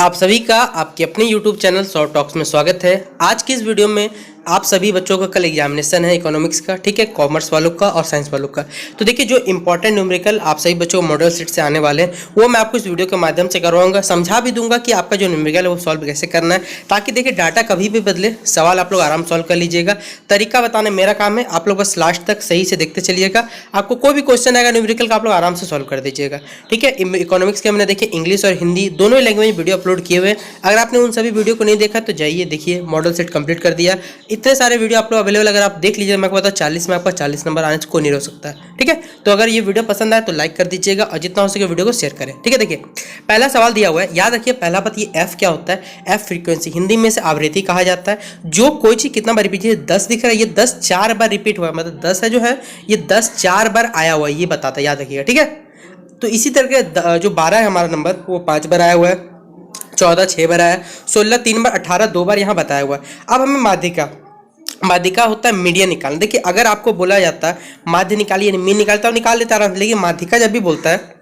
आप सभी का आपके अपने YouTube चैनल शॉर्ट टॉक्स में स्वागत है। आज की इस वीडियो में आप सभी बच्चों का कल एग्जामिनेशन है इकोनॉमिक्स का, ठीक है, कॉमर्स वालों का और साइंस वालों का। तो देखिए, जो इंपॉर्टेंट न्यूमेरिकल आप सभी बच्चों को मॉडल सेट से आने वाले हैं वो मैं आपको इस वीडियो के माध्यम से करवाऊंगा, समझा भी दूंगा कि आपका जो न्यूमेरिकल है वो सॉल्व कैसे करना है, ताकि देखिए डाटा कभी भी बदले, सवाल आप लोग आराम सॉल्व कर लीजिएगा। तरीका बताने मेरा काम है, आप लोग बस लास्ट तक सही से देखते चलिएगा। आपको कोई भी क्वेश्चन आएगा न्यूमेरिकल का आप लोग आराम से सॉल्व कर दीजिएगा, ठीक है। इकोनॉमिक्स के हमने देखिए इंग्लिश और हिंदी दोनों ही लैंग्वेज वीडियो अपलोड किए हुए हैं। अगर आपने उन सभी वीडियो को नहीं देखा तो जाइए देखिए, मॉडल सेट कंप्लीट कर दिया। इतने सारे वीडियो आप लोग अवेलेबल, अगर आप देख लीजिए, मैं आपको बताऊं 40 में आपका 40 नंबर आने से कोई नहीं रोक सकता है, ठीक है। तो अगर ये वीडियो पसंद आए तो लाइक कर दीजिएगा और जितना हो सके वीडियो को शेयर करें, ठीक है। देखिए पहला सवाल दिया हुआ है, याद रखिए पहला बात, ये एफ क्या होता है? एफ फ्रीक्वेंसी, हिंदी में से आवृत्ति कहा जाता है। जो कोई चीज कितना बार रिपीट, 10 दिख रहा है, ये 10 4 बार रिपीट हुआ है, मतलब 10 है जो है ये 10 4 बार आया हुआ है, ये बताता है, याद रखिएगा, ठीक है। तो इसी तरह के जो 12 है हमारा नंबर, वो 5 बार आया हुआ है, 14 6 बार आया, 16 3 बार, 18 2 बार यहाँ बताया हुआ है। अब हमें माध्यिका होता है मीडियन निकालना। देखिए अगर आपको बोला जाता है माध्य निकालिए, मीन निकालता हूँ, निकाल लेता आराम से, लेकिन माध्यिका जब भी बोलता है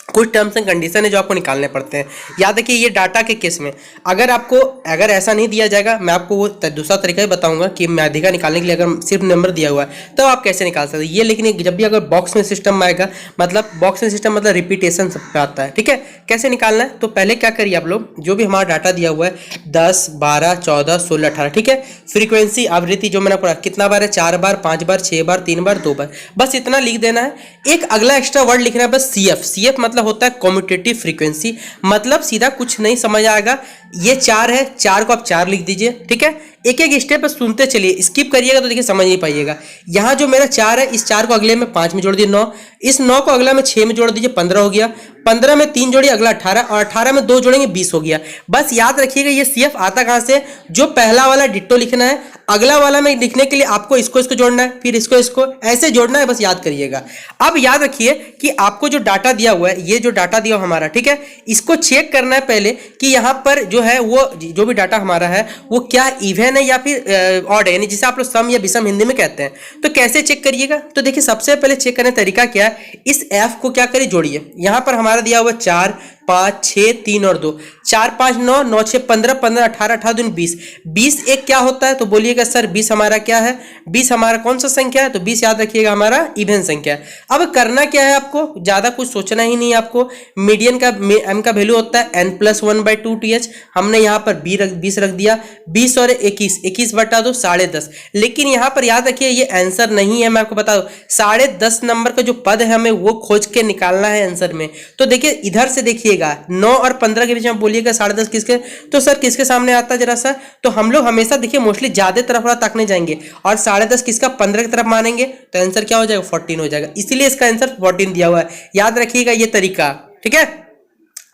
कुछ टर्म्स एंड कंडीशन है जो आपको निकालने पड़ते हैं। याद रखिए ये डाटा के केस में अगर ऐसा नहीं दिया जाएगा, मैं आपको वो दूसरा तरीका ही बताऊंगा कि माध्यिका निकालने के लिए अगर सिर्फ नंबर दिया हुआ है तो आप कैसे निकाल सकते हैं ये। लेकिन जब भी अगर बॉक्स में सिस्टम आएगा, मतलब बॉक्स में सिस्टम मतलब रिपीटेशन सब पे आता है, ठीक है। कैसे निकालना है, तो पहले क्या करिए आप लोग, जो भी हमारा डाटा दिया हुआ है 10 12 14 16 18, ठीक है। फ्रीक्वेंसी आवृत्ति जो मैंने पढ़ा कितना बार है, 4 बार 5 बार 6 बार 3 बार 2 बार, बस इतना लिख देना है। एक अगला एक्स्ट्रा वर्ड लिखना है बस, CF मतलब होता है कम्यूटेटिव फ्रीक्वेंसी, मतलब सीधा कुछ नहीं समझ आएगा। ये 4 है, 4 को आप 4 लिख दीजिए, ठीक है। एक एक स्टेप सुनते चलिए, स्किप करिएगा तो देखिए समझ नहीं पाइएगा। यहाँ जो मेरा 4 है, इस 4 को अगले में 5 में जोड़ दिए 9, इस 9 को अगला में 6 में जोड़ दीजिए 15 हो गया, 15 में 3 जोड़िए अगला 18, और 18 में 2 जोड़ेंगे 20 हो गया। बस याद रखिएगा ये CF आता कहाँ से, जो पहला वाला डिट्टो लिखना है, अगला वाला में लिखने के लिए आपको इसको जोड़ना है, फिर इसको ऐसे जोड़ना है, बस याद करिएगा। अब याद रखिए कि आपको जो डाटा दिया हुआ है, ये जो डाटा दिया हमारा, ठीक है, इसको चेक करना है पहले कि यहाँ पर जो है वो जो भी डाटा हमारा है वो क्या इवन है या फिर ऑड है, यानी जिसे आप लोग सम या विषम हिंदी में कहते हैं। तो कैसे चेक करिएगा, तो देखिए सबसे पहले चेक करने का तरीका क्या है, इस एफ को क्या करिए जोड़िए। यहाँ पर हमारा दिया हुआ 4 5 6 3 और 2, 4 5 9 9 6 15 15 18 18 दूनी 20, 20 एक क्या होता है, तो बोलिएगा सर 20 हमारा क्या है, 20 हमारा कौन सा संख्या है, तो 20 याद रखिएगा हमारा इवन संख्या है। अब करना क्या है, आपको ज्यादा कुछ सोचना ही नहीं है। आपको मीडियन का m का वैल्यू होता है n+1/2th, हमने यहाँ पर 20 रख दिया, 20 और 21 बटा 2 10.5। लेकिन यहाँ पर याद रखिए ये आंसर नहीं है, मैं आपको बता दूं 10.5 नंबर का जो पद है हमें वो खोज के निकालना है आंसर में। तो देखिए इधर से देखिएगा 9 और 15 के बीच में बोलिएगा 10.5 किसके, तो सर किसके सामने आता है जरा सा, तो हम लोग हमेशा देखिए मोस्टली ज्यादा तरफ वाला ताकने जाएंगे, और 10.5 किसका 15 की तरफ मानेंगे, तो आंसर क्या हो जाएगा 14 हो जाएगा, इसीलिए इसका आंसर 14 दिया हुआ है। याद रखिएगा ये तरीका, ठीक है।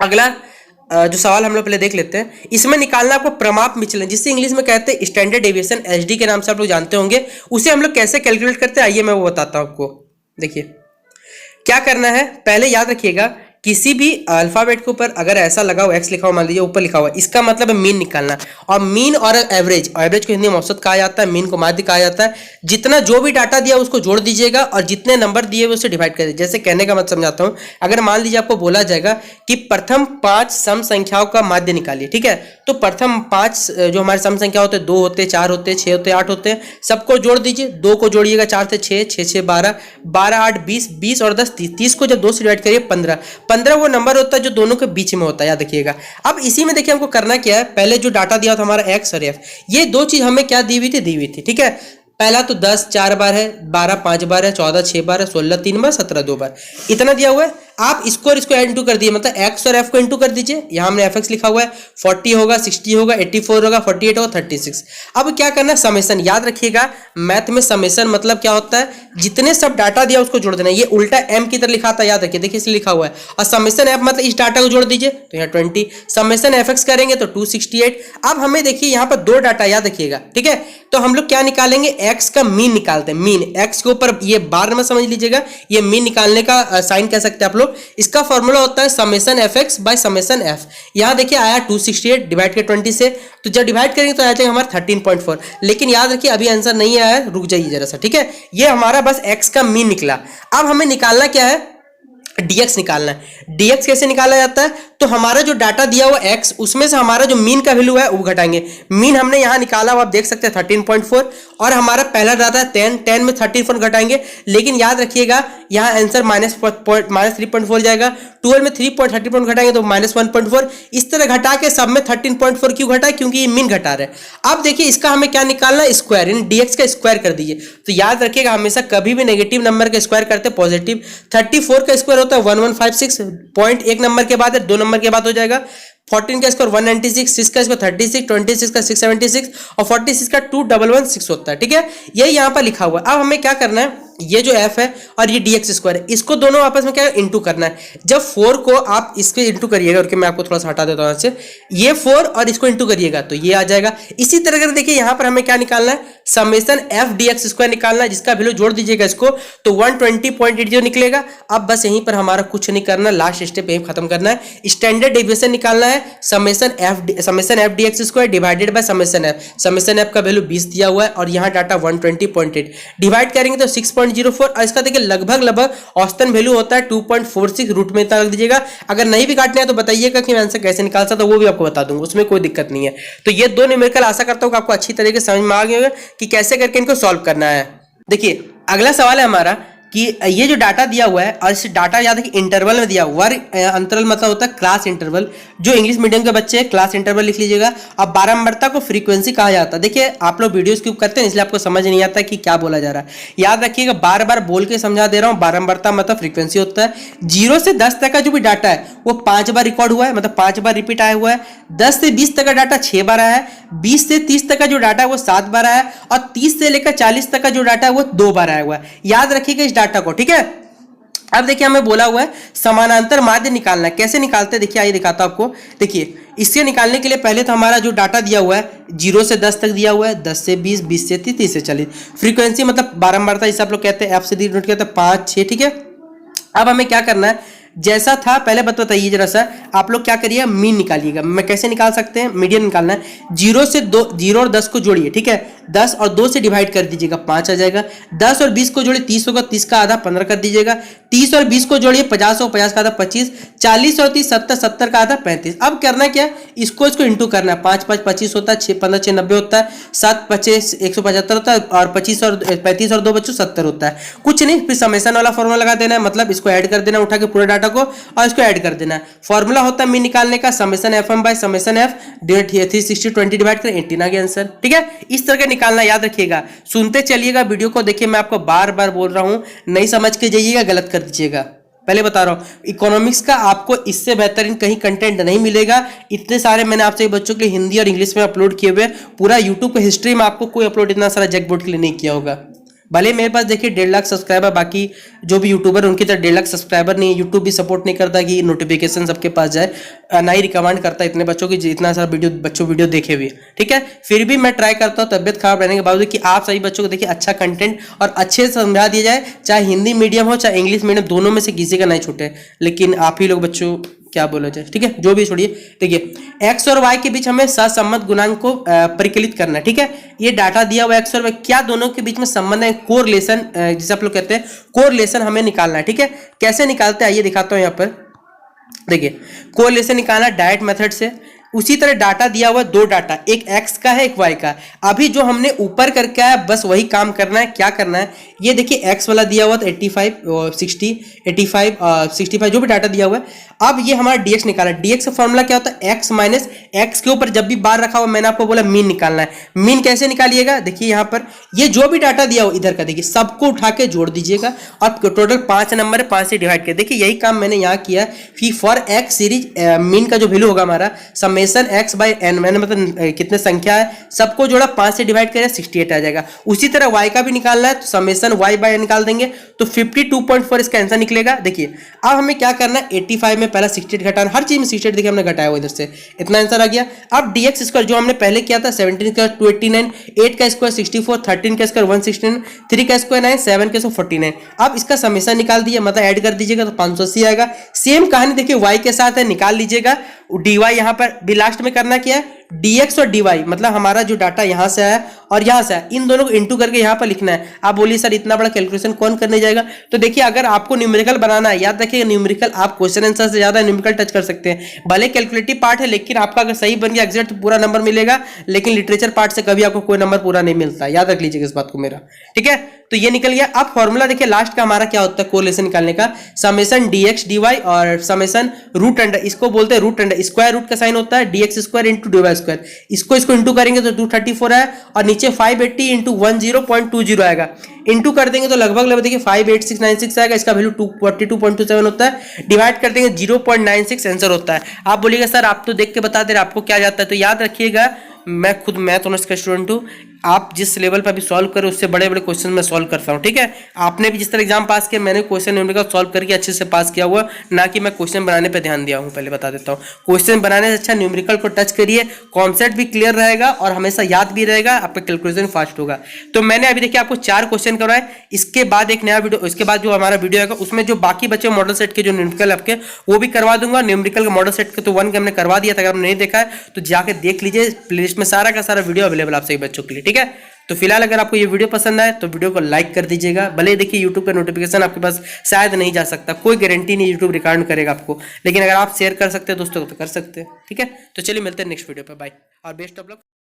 अगला जो सवाल हम लोग पहले देख लेते हैं, इसमें निकालना आपको प्रमाप विचलन, जिससे इंग्लिश में कहते हैं स्टैंडर्ड डेविएशन, SD के नाम से आप लोग जानते होंगे, उसे हम लोग कैसे कैलकुलेट करते हैं आइए मैं वो बताता हूं आपको। देखिए क्या करना है, पहले याद रखिएगा किसी भी अल्फाबेट के ऊपर अगर ऐसा लगा हुआ एक्स लिखा हुआ, मान लीजिए ऊपर लिखा हुआ, इसका मतलब है मीन निकालना। और मीन और एवरेज को हिंदी में औसत कहा जाता है, मीन को माध्य कहा जाता है। जितना जो भी डाटा दिया उसको जोड़ दीजिएगा और जितने नंबर दिए हुए उसे डिवाइड कर दीजिए। जैसे कहने का मतलब समझाता हूं, अगर मान लीजिए आपको बोला जाएगा कि प्रथम 5 सम संख्याओं का माध्य निकालिए, ठीक है, तो प्रथम 5 जो हमारे सम संख्या होते हैं 2 होते 4 होते 6 होते 8 होते हैं, सबको जोड़ दीजिए। 2 को जोड़िएगा 4 से 6 6 6 12 12 8 20 20 और 10 30, 30 को जब 2 से डिवाइड करिए 15 15 वो नंबर होता है जो दोनों के बीच में होता है, याद रखिएगा। अब इसी में देखिए हमको करना क्या है, पहले जो डाटा दिया था हमारा एक्स और एफ, ये दो चीज हमें क्या दी हुई थी, ठीक है। पहला तो 10 4 बार है, 12 5 बार है, 14 6 बार है, 16 3 बार, 17 2 बार, इतना दिया हुआ है। आप इसको और इसको इंटू कर दिए, मतलब एक्स और एफ को इंटू कर दीजिए। यहाँ हमने एफ एक्स लिखा हुआ है, 40 होगा 60 होगा 84 होगा 48 होगा 36। अब क्या करना है, समेशन, याद रखिएगा मैथ में समेशन मतलब क्या होता है, जितने सब डाटा दिया उसको जोड़ देना। ये उल्टा एम की तरह लिखा था, याद रखिए, देखिए इसलिए लिखा हुआ है। और समेशन एफ मतलब इस डाटा को जोड़ दीजिए, तो यहाँ 20, समेशन एफ एक्स करेंगे तो 268। अब हमें देखिए यहाँ पर 2 डाटा, याद रखिएगा, ठीक है। तो हम लोग क्या निकालेंगे, एक्स का मीन निकालते हैं। मीन एक्स के ऊपर ये बार में समझ लीजिएगा, ये मीन निकालने का साइन कह सकते हैं आप लोग। इसका फॉर्मूला होता है summation F x by summation F. यहां देखिए आया 268 डिवाइड के 20 से, तो जब डिवाइड करेंगे तो आ जाएगा हमारा 13.4। लेकिन याद रखिए अभी आंसर नहीं आया, रुक जाइए जरा सा, ठीक है। ये हमारा बस एक्स का मीन निकला। अब हमें निकालना क्या है, dx निकालना है। dx कैसे निकाला जाता है, तो हमारा जो डाटा दिया हुआ x, उसमें से हमारा जो मीन का वैल्यू है वो घटाएंगे। मीन हमने यहां निकाला हुआ आप देख सकते हैं 13.4, और हमारा पहला डाटा है 10 में 13 घटाएंगे, लेकिन याद रखिएगा यहाँ आंसर -3.4 जाएगा। 12 में 3.30 घटाएंगे तो -1.4। इस तरह घटा के सब में 13.4 क्यों घटा है, क्योंकि ये मीन घटा रहे हैं। अब देखिए इसका हमें क्या निकालना है, स्क्वायर, यानी dx का स्क्वायर कर दीजिए। तो याद रखिएगा हमेशा कभी भी नेगेटिव नंबर का स्क्वायर करते पॉजिटिव। 34 का स्क्वायर होता है 1156, पॉइंट एक नंबर के बाद है, 2 नंबर के बाद हो जाएगा। 14 का स्कोर 196, 6 का स्कोर 36, 26 का 676 और 46 का 2116 होता है। ठीक है, यही यहाँ पर लिखा हुआ है। अब हमें क्या करना है, ये जो f है और ये dx स्क्वायर है, इसको दोनों आपस में क्या इंटू करना है। जब 4 को आप इसके इंटू करिएगा, और मैं आपको थोड़ा सा हटा देता हूं से, ये 4 और इसको इंटू करिएगा तो ये आ जाएगा। इसी तरह से देखिए यहाँ पर हमें क्या निकालना है, समेशन f dx स्क्वायर निकालना है, जिसका वैल्यू जोड़ दीजिएगा इसको तो 120.80 निकलेगा। अब बस यहीं पर हमारा कुछ नहीं करना, लास्ट स्टेप यहीं खत्म करना है। स्टैंडर्ड डेविएशन निकालना है, summation f dx square divided by summation f का वैल्यू 20 दिया हुआ है और यहाँ डाटा 120.8 डिवाइड करेंगे तो 6.04, और इसका देखिए लगभग औसतन वैल्यू होता है 2.46, रूट में इतना रख दीजिएगा। अगर नहीं भी काटना है तो बताइएगा कि मैं आंसर कैसे निकाल सकता हूं, वो भी आपको बता दूंगा, उसमें कोई दिक्कत नहीं है। तो ये दो न्यूमेरिकल आशा करता हूं कि आपको अच्छी तरीके से समझ में आ गया होगा कि कैसे करके इनको सॉल्व करना है। देखिए अगला सवाल है हमारा कि ये जो डाटा दिया हुआ है, और इस डाटा याद है कि इंटरवल में दिया हुआ, वर्ग अंतराल मतलब होता है क्लास इंटरवल। जो इंग्लिश मीडियम के बच्चे हैं क्लास इंटरवल लिख लीजिएगा। अब बारंबारता को फ्रीक्वेंसी कहा जाता है। देखिए आप लोग वीडियो स्किप करते हैं इसलिए आपको समझ नहीं आता कि क्या बोला जा रहा है। याद रखिएगा, बार बार बोल के समझा दे रहा हूँ, बारंबारता मतलब फ्रीक्वेंसी होता है। 0 से 10 तक का जो भी डाटा है वो 5 बार रिकॉर्ड हुआ है, मतलब 5 बार रिपीट आया हुआ है। 10 से 20 तक का डाटा 6 बार आया है। 20 से 30 तक का जो डाटा है वो 7 बार आया है, और 30 से लेकर 40 तक का जो डाटा है वो 2 बार आया हुआ है। याद रखिएगा इस डाटा को, ठीक है। अब देखिए हमें बोला हुआ है समानांतर माध्य निकालना है। कैसे निकालते हैं देखिए, आइए दिखाता हूं आपको। देखिए इससे निकालने के लिए पहले तो हमारा जो डाटा दिया हुआ है 0 से 10 तक दिया हुआ है, 10 से 20, 20 से 30, 30 से 40। फ्रीक्वेंसी मतलब बारंबारता, जिसे आप लोग कहते हैं f से डिनोट कहते हैं 5, 6, ठीक है। अब हमें क्या करना है, जैसा था पहले बताइए जरा सा, आप लोग क्या करिए मीन निकालिएगा। मैं कैसे निकाल सकते हैं, मीडियन निकालना है। 0 और 10 को जोड़िए, ठीक है। 10 और 2 से डिवाइड कर दीजिएगा, 5 आ जाएगा। 10 और 20 को जोड़िए, 30 होगा, 30 का आधा 15 कर दीजिएगा। 30 और 20 को जोड़िए, 50 और 50 का आधा 25। 40 और 30 70, 70 का आधा 35। अब करना क्या, इसको इंटू करना है। 5 5 25 होता है, 6 15 6 90 होता है, 7 25 175 होता है, और 25 और 35 और 2 बच्चों 70 होता है। कुछ नहीं, फिर समेशन वाला फॉर्मूला लगा देना है, मतलब इसको ऐड कर देना, उठा के पूरे डाटा को और इसको ऐड कर देना है। फॉर्मूला होता है मीन निकालने का, summation FM by summation F, 360 20 divide करें 18 आ गया आंसर, ठीक है। इस तरह का निकालना, याद रखिएगा। सुनते चलिएगा वीडियो को, देखिए मैं आपको बार बार बोल रहा हूं, नहीं समझ के जाइएगा, गलत कर दीजिएगा। पहले बता रहा हूं, इकोनॉमिक्स का आपको इससे बेहतरीन कहीं कंटेंट नहीं मिलेगा। इतने सारे मैंने आपसे बच्चों के हिंदी और इंग्लिश में अपलोड किए हुए, पूरा यूट्यूब पे हिस्ट्री में आपको कोई अपलोड इतना सारा जैकबोर्ड के लिए नहीं किया होगा। भले मेरे पास देखिए 1.5 लाख सब्सक्राइबर, बाकी जो भी यूट्यूबर उनकी तरह 1.5 लाख सब्सक्राइबर नहीं है। यूट्यूब भी सपोर्ट नहीं करता कि नोटिफिकेशन सबके पास जाए, ना ही रिकमेंड करता इतने बच्चों की इतना सारा वीडियो देखे हुए, ठीक है। फिर भी मैं ट्राई करता हूँ तबियत खराब रहने के बावजूद कि आप सभी बच्चों को देखिए अच्छा कंटेंट और अच्छे से समझा दिया जाए, चाहे हिंदी मीडियम हो चाहे इंग्लिश मीडियम, दोनों में से किसी का नहीं छूटे। लेकिन आप ही लोग बच्चों क्या बोला जाए, ठीक है, जो भी छोड़िए। देखिए x और y के बीच हमें सहसंबंध गुणांक को परिकलित करना है, ठीक है। ये डाटा दिया हुआ x और y, क्या दोनों के बीच में संबंध है, कोरिलेशन जिसे आप लोग कहते हैं, कोरिलेशन हमें निकालना है, ठीक है। कैसे निकालते हैं आइए दिखाता हूं। यहाँ पर देखिए कोरिलेशन निकालना डायरेक्ट मेथड से। उसी तरह डाटा दिया हुआ 2 डाटा, एक x का है एक y का। अभी जो हमने ऊपर करके आया बस वही काम करना है। क्या करना है, ये देखिए x वाला दिया हुआ था 85 60 85 65 जो भी डाटा दिया हुआ है। अब ये हमारा dx निकाला। dx का फॉर्मूला क्या होता है, x माइनस x के ऊपर जब भी बार रखा हुआ, मैंने आपको बोला मीन निकालना है। मीन कैसे निकालिएगा, देखिए यहाँ पर ये जो भी डाटा दिया हो इधर का, देखिए सबको उठा के जोड़ दीजिएगा और टोटल 5 नंबर है, 5 से डिवाइड कर। देखिए यही काम मैंने यहाँ किया कि फॉर x सीरीज मीन का जो वैल्यू होगा हमारा समेशन x बाय n, मैंने मतलब कितने संख्या है सबको जोड़ा, 5 से डिवाइड करें 68 आ जाएगा। उसी तरह y का भी निकालना है तो समेशन y बाय n निकाल देंगे तो 52.4 इसका आंसर निकलेगा। देखिए अब हमें क्या करना है, 85 में पहला 68 घटाना, हर चीज में 68 देखिए हमने घटाया हुआ इधर से, इतना आंसर आ गया। अब dx स्क्वायर जो हमने पहले किया था 17 का 289, 8 का स्क्वायर 64, 13 का स्क्वायर 169, 3 का स्क्वायर 9, 7 का स्क्वायर 49। अब इसका समेशन निकाल दिया, मतलब ऐड कर दीजिएगा तो 580 आएगा। सेम कहानी देखिए y के साथ है, निकाल लीजिएगा। dy यहाँ पर भी लास्ट में करना क्या है, dx और dy, मतलब हमारा जो डाटा यहां से आया और यहां से आया, इन दोनों को इंटू करके यहां पर लिखना है। आप बोलिए सर इतना बड़ा कैलकुलेशन कौन करने जाएगा? तो देखिए अगर आपको न्यूमेरिकल बनाना है, याद रखिएगा न्यूमेरिकल आप क्वेश्चन आंसर से ज्यादा न्यूमेरिकल टच कर सकते हैं। भले कैलकुलेटिव पार्ट है लेकिन आपका अगर सही बन गया एग्जैक्ट पूरा नंबर मिलेगा, लेकिन लिटरेचर पार्ट से कभी आपको कोई नंबर पूरा नहीं मिलता, याद रख लीजिएगा इस बात को मेरा, ठीक है। तो ये निकल गया। अब फॉर्मूला देखिए लास्ट का हमारा क्या होता है कोरिलेशन निकालने का, समेशन dx dy और समेशन रूट अंडर, इसको बोलते हैं रूट अंडर, स्क्वायर रूट का साइन होता है dx square into dy square, इसको इंटू करेंगे तो 234 है और नीचे 580 इंटू 10.20 आएगा, इंटू कर देंगे तो लगभग देखिए 58696 आएगा, इसका वैल्यू 242.27 होता है, डिवाइड कर देंगे 0.96 आंसर होता है। आप बोलिएगा सर आप तो देख के बता दे रहे आपको क्या जाता है, तो याद रखिएगा मैं खुद मैथ ऑनर्स का स्टूडेंट हूँ, आप जिस लेवल पर अभी सॉल्व करें उससे बड़े बड़े क्वेश्चन मैं सॉल्व करता हूँ, ठीक है। आपने भी जिस तरह एग्जाम पास किया मैंने क्वेश्चन न्यूमेरिकल सॉल्व करके अच्छे से पास किया हुआ, ना कि मैं क्वेश्चन बनाने पे ध्यान दिया हूँ, पहले बता देता हूँ। क्वेश्चन बनाने से अच्छा न्यूमेरिकल को टच करिए, कॉन्सेप्ट भी क्लियर रहेगा और हमेशा याद भी रहेगा, आपका कैलकुलेशन फास्ट होगा। तो मैंने अभी देखिए आपको 4 क्वेश्चन करवाए, इसके बाद एक नया वीडियो, इसके बाद जो हमारा वीडियो आएगा उसमें जो बाकी बचे मॉडल सेट के जो न्यूमेरिकल आपके वो भी करवा दूंगा। न्यूमेरिकल का मॉडल सेट के तो 1 के हमने करवा दिया था, अगर आपने नहीं देखा है तो जाके देख लीजिए, प्लेलिस्ट में सारा का सारा वीडियो अवेलेबल आप सभी बच्चों के लिए, ठीक है। तो फिलहाल अगर आपको ये वीडियो पसंद आए तो वीडियो को लाइक कर दीजिएगा। भले देखिए यूट्यूब का नोटिफिकेशन आपके पास शायद नहीं जा सकता, कोई गारंटी नहीं यूट्यूब रिकॉर्ड करेगा आपको, लेकिन अगर आप शेयर कर सकते हैं दोस्तों तो कर सकते हैं, ठीक है। तो चलिए मिलते हैं नेक्स्ट वीडियो पे, बाय और बेस्ट ऑफ लक।